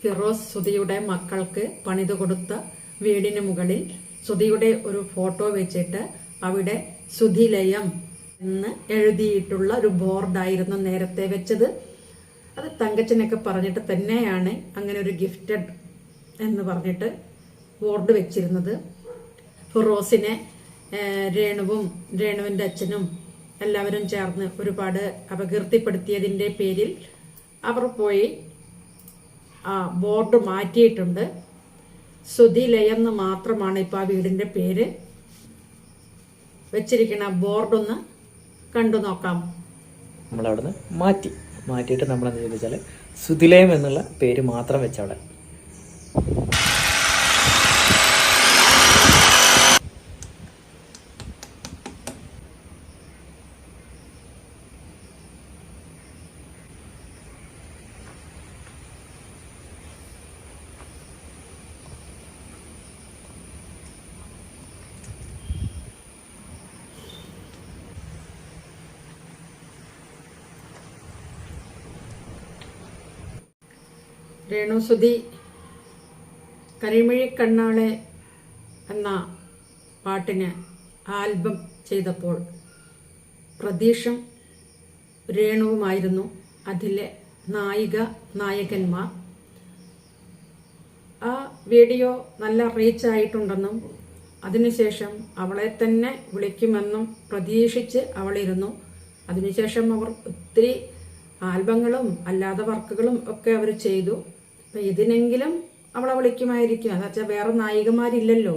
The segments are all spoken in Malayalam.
ഫിറോസ് സുധിയുടെ മക്കൾക്ക് പണിതു കൊടുത്ത വീടിന് മുകളിൽ സുധിയുടെ ഒരു ഫോട്ടോ വെച്ചിട്ട് അവിടെ സുധിലയം എന്ന് എഴുതിയിട്ടുള്ള ഒരു ബോർഡായിരുന്നു നേരത്തെ വെച്ചത്. അത് തങ്കച്ചനൊക്കെ പറഞ്ഞിട്ട് തന്നെയാണ് അങ്ങനെ ഒരു ഗിഫ്റ്റഡ് എന്ന് പറഞ്ഞിട്ട് ബോർഡ് വെച്ചിരുന്നത്. ഫിറോസിനെ രേണുവിൻ്റെ അച്ഛനും എല്ലാവരും ചേർന്ന് ഒരുപാട് അപകീർത്തിപ്പെടുത്തിയതിൻ്റെ പേരിൽ അവർ പോയി ആ ബോർഡ് മാറ്റിയിട്ടുണ്ട്. സുധിലയം എന്ന് മാത്രമാണ് ഇപ്പോൾ ആ വീടിൻ്റെ പേര് വെച്ചിരിക്കുന്ന. ബോർഡൊന്ന് കണ്ടു നോക്കാം. നമ്മളവിടുന്ന് മാറ്റിയിട്ട് നമ്മൾ എന്താ ചോദിച്ചാൽ സുധിലയം എന്നുള്ള പേര് മാത്രം വെച്ചവിടെ. രേണുസുധി കരിമിഴി കണ്ണാളെ എന്ന പാട്ടിന് ആൽബം ചെയ്തപ്പോൾ പ്രതീഷും രേണുവുമായിരുന്നു അതിലെ നായകന്മാർ. ആ വീഡിയോ നല്ല റീച്ച് ആയിട്ടുണ്ടെന്നും അതിനുശേഷം അവളെ തന്നെ വിളിക്കുമെന്നും പ്രതീക്ഷിച്ച് അവളിരുന്നു. അതിനുശേഷം അവർ ഒത്തിരി ആൽബങ്ങളും അല്ലാതെ വർക്കുകളും ഒക്കെ അവർ ചെയ്തു. അപ്പം ഇതിനെങ്കിലും അവളെ വിളിക്കുമായിരിക്കും. എന്ന് വെച്ചാൽ വേറെ നായികമാരില്ലല്ലോ.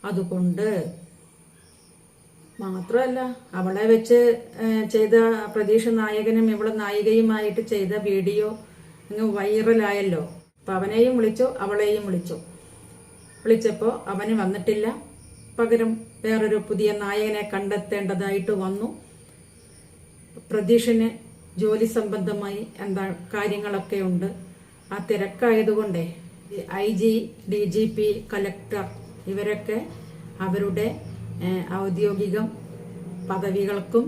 അതുകൊണ്ട് മാത്രമല്ല, അവളെ വെച്ച് ചെയ്ത പ്രതീക്ഷ നായകനും ഇവളെ നായികയുമായിട്ട് ചെയ്ത വീഡിയോ അങ്ങ് വൈറലായല്ലോ. അപ്പം അവനെയും വിളിച്ചു, അവളെയും വിളിച്ചപ്പോൾ അവന് വന്നിട്ടില്ല. പകരം വേറൊരു പുതിയ നായകനെ കണ്ടെത്തേണ്ടതായിട്ട് വന്നു. പ്രതീഷിന് ജോലി സംബന്ധമായി കാര്യങ്ങളൊക്കെ ഉണ്ട്. ആ തിരക്കായതുകൊണ്ടേ IG, DGP, കലക്ടർ ഇവരൊക്കെ അവരുടെ ഔദ്യോഗിക പദവികൾക്കും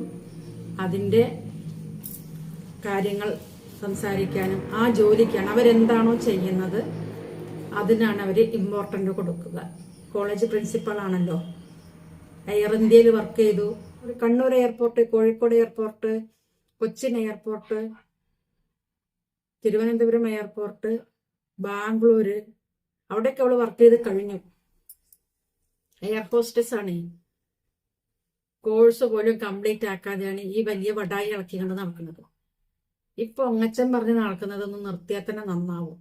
അതിൻ്റെ കാര്യങ്ങൾ സംസാരിക്കാനും ആ ജോലിക്കാണ് അവരെന്താണോ ചെയ്യുന്നത് അതിനാണ് അവർ ഇമ്പോർട്ടൻ്റ് കൊടുക്കുക. കോളേജ് പ്രിൻസിപ്പളാണല്ലോ. എയർ ഇന്ത്യയിൽ വർക്ക് ചെയ്തു. Kannur airport, Kozhikode airport, Cochin airport, Thiruvananthapuram airport, Bangalore, അവിടെയൊക്കെ അവള് വർക്ക് ചെയ്ത് കഴിഞ്ഞു. എയർ ഹോസ്റ്റസ് ആണ്. കോഴ്സ് പോലും കംപ്ലീറ്റ് ആക്കാതെയാണ് ഈ വലിയ വടായി ഇളക്കിക്കൊണ്ട് നടക്കുന്നത്. ഇപ്പൊ ഒങ്ങച്ചൻ പറഞ്ഞ് നടക്കുന്നതൊന്നും നിർത്തിയാൽ തന്നെ നന്നാവും.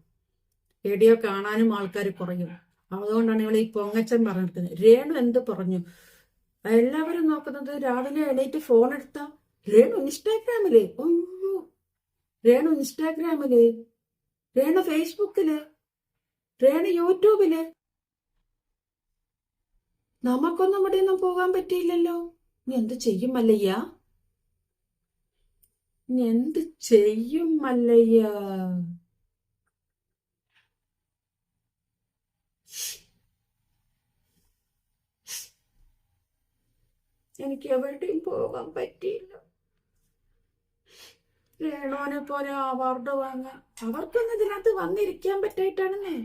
വീഡിയോ കാണാനും ആൾക്കാർ കുറയും. അതുകൊണ്ടാണ് ഇവള് ഈ പൊങ്ങച്ചൻ പറഞ്ഞിരിക്കുന്നത്. രേണു എന്ത് പറഞ്ഞു? എല്ലാവരും നോക്കുന്നത് രാവിലെ എണീറ്റ് ഫോൺ എടുത്ത രേണു ഇൻസ്റ്റാഗ്രാമില്, രേണു ഇൻസ്റ്റാഗ്രാമില്, രേണു ഫേസ്ബുക്കില്, രേണു യൂട്യൂബില്. നമുക്കൊന്നും ഇവിടെ ഒന്നും പോകാൻ പറ്റിയില്ലല്ലോ. നീ എന്ത് ചെയ്യും മല്ലയ്യ? എനിക്ക് എവിടെയും പോകാൻ പറ്റിയില്ല. രേണുവിനെ പോലെ അവാർഡ് വാങ്ങാൻ അവർക്കൊന്നും ഇതിനകത്ത് വന്നിരിക്കാൻ പറ്റായിട്ടാണെന്നേ.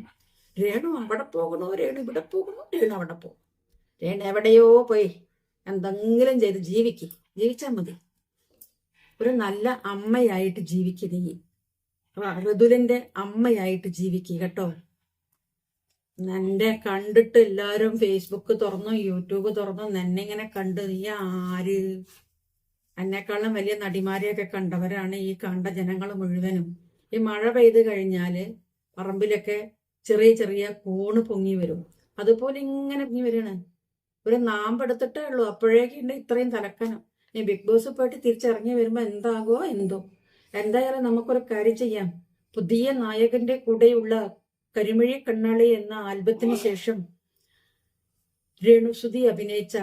രേണു അവിടെ പോകണോ, രേണു ഇവിടെ പോകണോ, രേണു അവിടെ പോകും. രേണു എവിടെയോ പോയി എന്തെങ്കിലും ചെയ്ത് ജീവിച്ചാൽ മതി. ഒരു നല്ല അമ്മയായിട്ട് ജീവിക്കുക. നീ ഋതുലിന്റെ അമ്മയായിട്ട് ജീവിക്കുക കേട്ടോ. എന്നെ കണ്ടിട്ട് എല്ലാവരും ഫേസ്ബുക്ക് തുറന്നു, യൂട്യൂബ് തുറന്നു, എന്നെ ഇങ്ങനെ കണ്ട് നീ ആര്? എന്നെക്കാളും വലിയ നടിമാരെയൊക്കെ കണ്ടവരാണ് ഈ കണ്ട ജനങ്ങൾ മുഴുവനും. ഈ മഴ പെയ്ത് കഴിഞ്ഞാല് പറമ്പിലൊക്കെ ചെറിയ ചെറിയ കൂണ് പൊങ്ങി വരും. അതുപോലെ ഇങ്ങനെ പൊങ്ങി വരാണ്. ഒരു നാമ്പെടുത്തിട്ടേ ഉള്ളൂ, അപ്പോഴേക്കുണ്ട് ഇത്രയും തലക്കനം. ഈ ബിഗ് ബോസ് പോയിട്ട് തിരിച്ചിറങ്ങി വരുമ്പോ എന്താകോ എന്തോ. എന്തായാലും നമുക്കൊരു കാര്യം ചെയ്യാം. പുതിയ നായകന്റെ കൂടെയുള്ള കരിമിഴി കണ്ണാളി എന്ന ആൽബത്തിന് ശേഷം രേണുസുധി അഭിനയിച്ച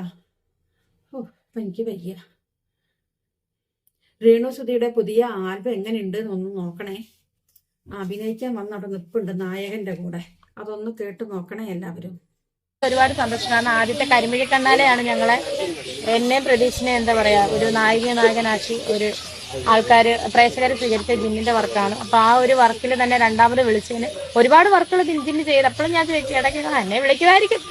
എനിക്ക് വയ്യ. രേണുസുധിയുടെ പുതിയ ആൽബം എങ്ങനെയുണ്ട് എന്നൊന്ന് നോക്കണേ. അഭിനയിക്കാൻ വന്നവിടെ നിൽപ്പുണ്ട് നായകന്റെ കൂടെ. അതൊന്ന് കേട്ട് നോക്കണേ എല്ലാവരും. ഒരുപാട് സന്തോഷമാണ്. ആദ്യത്തെ കരിമിഴി കണ്ണാലെയാണ് എന്നെ പ്രതീക്ഷിനെ എന്താ പറയാ ഒരു നായകനാക്കി ഒരു ആൾക്കാർ പ്രേക്ഷകർ സ്വീകരിച്ച ജിന്നിന്റെ വർക്കാണ്. അപ്പൊ ആ ഒരു വർക്കിൽ തന്നെ രണ്ടാമത് വിളിച്ചതിന് ഒരുപാട് വർക്കുകൾ ജിന്ന് ചെയ്ത്. അപ്പോഴും ഞാൻ ചോദിച്ചു ഇടയ്ക്ക് എന്നെ വിളിക്കുമായിരിക്കും,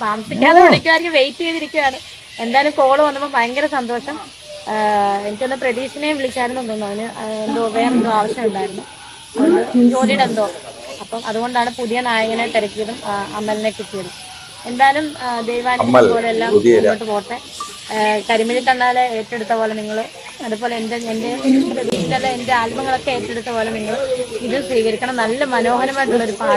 താമസിക്കാതെ വിളിക്കുമായിരിക്കും, വെയിറ്റ് ചെയ്തിരിക്കുകയാണ്. എന്തായാലും കോള് വന്നപ്പോൾ ഭയങ്കര സന്തോഷം. എനിക്കൊന്ന് പ്രതീക്ഷനെയും വിളിച്ചായിരുന്നു തോന്നുന്നു, അവന് എന്തോ വേറെ എന്തോ ആവശ്യമുണ്ടായിരുന്നു, ജോലിയുടെ എന്തോ. അപ്പം അതുകൊണ്ടാണ് പുതിയ നായകനെ തിരക്കിയതും അമലിനെ കിട്ടിയതും. എന്തായാലും ദൈവാനുഗ്രഹം പോലെ എല്ലാം മുന്നോട്ട് പോട്ടെ. കരിമിഴി കണ്ണാലെ ഏറ്റെടുത്ത പോലെ നിങ്ങൾ, അതുപോലെ എൻ്റെ പ്രതീക്ഷയിലെ എൻ്റെ ആൽബങ്ങളൊക്കെ ഏറ്റെടുത്ത പോലെ നിങ്ങൾ ഇത് സ്വീകരിക്കണം. നല്ല മനോഹരമായിട്ടുള്ളൊരു പാട്ട്.